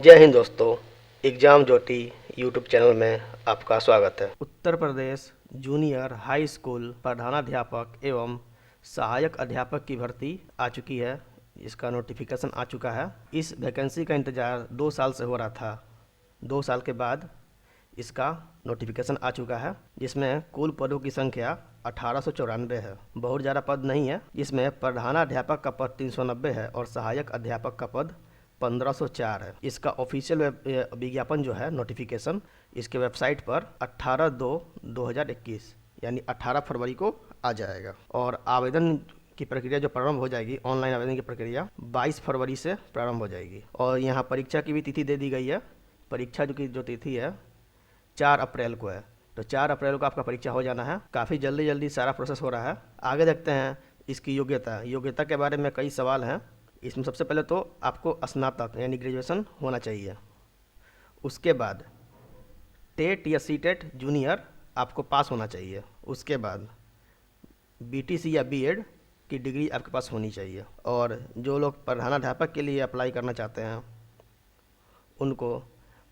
जय हिंद दोस्तों। एग्ज़ाम ज्योति YouTube channel में आपका स्वागत है। Uttar Pradesh junior high school प्रधानाध्यापक एवं सहायक अध्यापक की भर्ती आ चुकी है। इसका नोटिफिकेशन आ चुका है। इस वैकेंसी का इंतज़ार 2 साल से हो रहा था। 2 साल के बाद इसका नोटिफिकेशन आ चुका है, जिसमें कुल पदों की संख्या 1894 है। बहुत ज़्यादा पद नहीं है। इसमें प्रधानाध्यापक का पद 390 है और सहायक अध्यापक का पद 1504 है। इसका ऑफिशियल विज्ञापन जो है नोटिफिकेशन इसके वेबसाइट पर 18/2/2021 यानी 18 फरवरी को आ जाएगा। और आवेदन की प्रक्रिया जो प्रारंभ हो जाएगी, ऑनलाइन आवेदन की प्रक्रिया 22 फरवरी से प्रारंभ हो जाएगी। और यहाँ परीक्षा की भी तिथि दे दी गई है। परीक्षा जो तिथि है 4 अप्रैल को है। तो 4 अप्रैल को आपका परीक्षा हो जाना है। काफ़ी जल्दी जल्दी सारा प्रोसेस हो रहा है। आगे देखते हैं इसकी योग्यता के बारे में कई सवाल हैं। इसमें सबसे पहले तो आपको स्नातक यानी ग्रेजुएशन होना चाहिए। उसके बाद टेट या सीटेट जूनियर आपको पास होना चाहिए। उसके बाद बीटीसी या बीएड की डिग्री आपके पास होनी चाहिए। और जो लोग प्रधानाध्यापक के लिए अप्लाई करना चाहते हैं उनको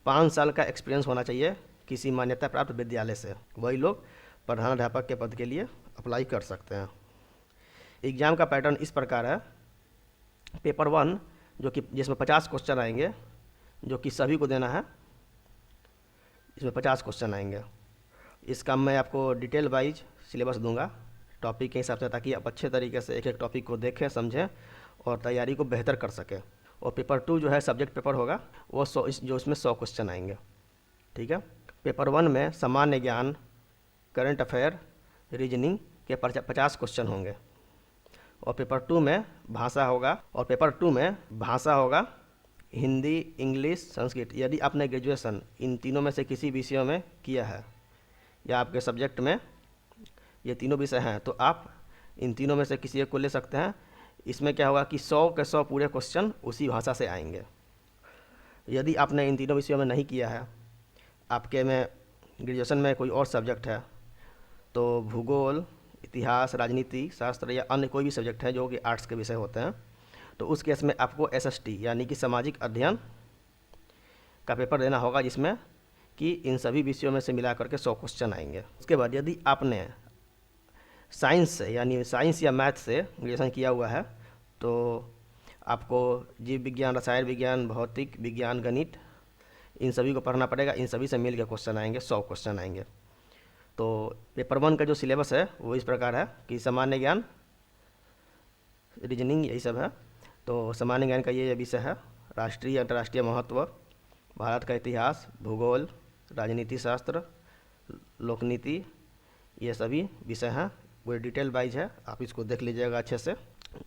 5 साल का एक्सपीरियंस होना चाहिए किसी मान्यता प्राप्त विद्यालय से। वही लोग प्रधानाध्यापक के पद के लिए अप्लाई कर सकते हैं। एग्ज़ाम का पैटर्न इस प्रकार है। पेपर 1 जो कि जिसमें 50 क्वेश्चन आएंगे, जो कि सभी को देना है। इसमें 50 क्वेश्चन आएंगे। इसका मैं आपको डिटेल वाइज सिलेबस दूंगा टॉपिक के हिसाब से, ताकि आप अच्छे तरीके से एक एक टॉपिक को देखें, समझें और तैयारी को बेहतर कर सकें। और पेपर 2 जो है सब्जेक्ट पेपर होगा, वो 100 जो इसमें 100 क्वेश्चन आएंगे। ठीक है। पेपर 1 में सामान्य ज्ञान, करंट अफेयर, रीजनिंग के 50 क्वेश्चन होंगे। और पेपर 2 में भाषा होगा हिंदी, इंग्लिश, संस्कृत। यदि आपने ग्रेजुएशन इन तीनों में से किसी विषयों में किया है या आपके सब्जेक्ट में ये तीनों विषय हैं, तो आप इन तीनों में से किसी एक को ले सकते हैं। इसमें क्या होगा कि 100 के 100 पूरे क्वेश्चन उसी भाषा से आएंगे। यदि आपने इन तीनों विषयों में नहीं किया है, आपके में ग्रेजुएशन में कोई और सब्जेक्ट है, तो भूगोल, इतिहास, राजनीति शास्त्र या अन्य कोई भी सब्जेक्ट है जो कि आर्ट्स के विषय होते हैं, तो उस केस में आपको एसएसटी यानी कि सामाजिक अध्ययन का पेपर देना होगा, जिसमें कि इन सभी विषयों में से मिलाकर के 100 क्वेश्चन आएंगे। उसके बाद यदि आपने साइंस से यानी साइंस या मैथ से ग्रेजुएशन किया हुआ है, तो आपको जीव विज्ञान, रसायन विज्ञान, भौतिक विज्ञान, गणित इन सभी को पढ़ना पड़ेगा। इन सभी से मिल के क्वेश्चन आएंगे, 100 क्वेश्चन आएंगे। तो पेपर 1 का जो सिलेबस है वो इस प्रकार है कि सामान्य ज्ञान, रीजनिंग, यही सब है। तो सामान्य ज्ञान का ये विषय है राष्ट्रीय अंतर्राष्ट्रीय महत्व, भारत का इतिहास, भूगोल, राजनीति शास्त्र, लोकनीति, ये सभी विषय हैं। वो डिटेल वाइज है, आप इसको देख लीजिएगा अच्छे से।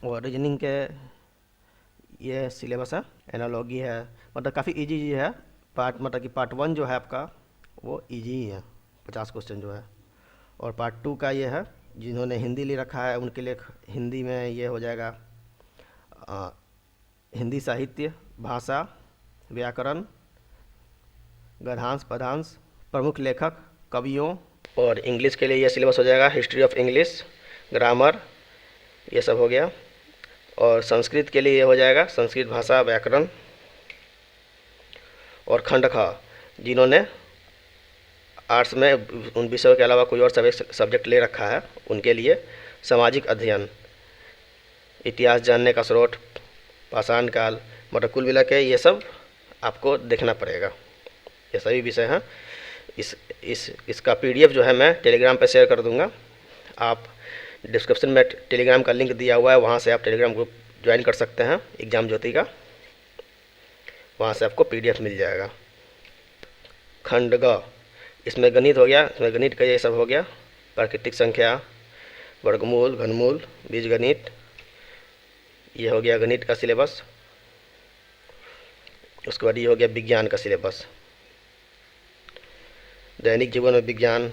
और रीजनिंग के ये सिलेबस है, एनालॉगी है, मतलब काफ़ी इजी है। मतलब कि पार्ट 1 जो है आपका वो इजी ही है, 50 क्वेश्चन जो है। और पार्ट 2 का ये है, जिन्होंने हिंदी ले रखा है उनके लिए हिंदी में ये हो जाएगा हिंदी साहित्य, भाषा, व्याकरण, गद्यांश, पद्यांश, प्रमुख लेखक, कवियों। और इंग्लिश के लिए ये सिलेबस हो जाएगा हिस्ट्री ऑफ इंग्लिश, ग्रामर, ये सब हो गया। और संस्कृत के लिए ये हो जाएगा संस्कृत भाषा, व्याकरण। और खंड ख, जिन्होंने आर्ट्स में उन विषयों के अलावा कोई और सब्जेक्ट ले रखा है, उनके लिए सामाजिक अध्ययन, इतिहास जानने का स्रोत, पाषाण काल, मतलब कुल मिला के ये सब आपको देखना पड़ेगा। ये सभी विषय हैं। इसका पीडीएफ जो है मैं टेलीग्राम पे शेयर कर दूंगा। आप डिस्क्रिप्शन में टेलीग्राम का लिंक दिया हुआ है, वहाँ से आप टेलीग्राम ग्रुप ज्वाइन कर सकते हैं एग्ज़ाम ज्योति का। वहाँ से आपको पीडीएफ मिल जाएगा। खंड ग, इसमें गणित हो गया। इसमें गणित का ये सब हो गया, प्राकृतिक संख्या, वर्गमूल, घनमूल, बीजगणित, ये हो गया गणित का सिलेबस। उसके बाद ये हो गया विज्ञान का सिलेबस, दैनिक जीवन में विज्ञान,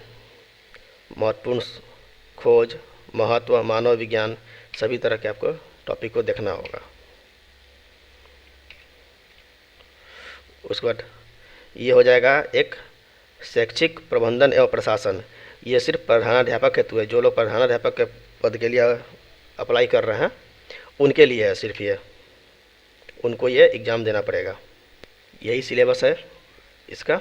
महत्वपूर्ण खोज, महत्व, मानव विज्ञान, सभी तरह के आपको टॉपिक को देखना होगा। उसके बाद ये हो जाएगा एक शैक्षिक प्रबंधन एवं प्रशासन। ये सिर्फ प्रधानाध्यापक हेतु है। जो लोग प्रधानाध्यापक के पद के लिए अप्लाई कर रहे हैं उनके लिए है सिर्फ ये, उनको ये एग्ज़ाम देना पड़ेगा। यही सिलेबस है इसका।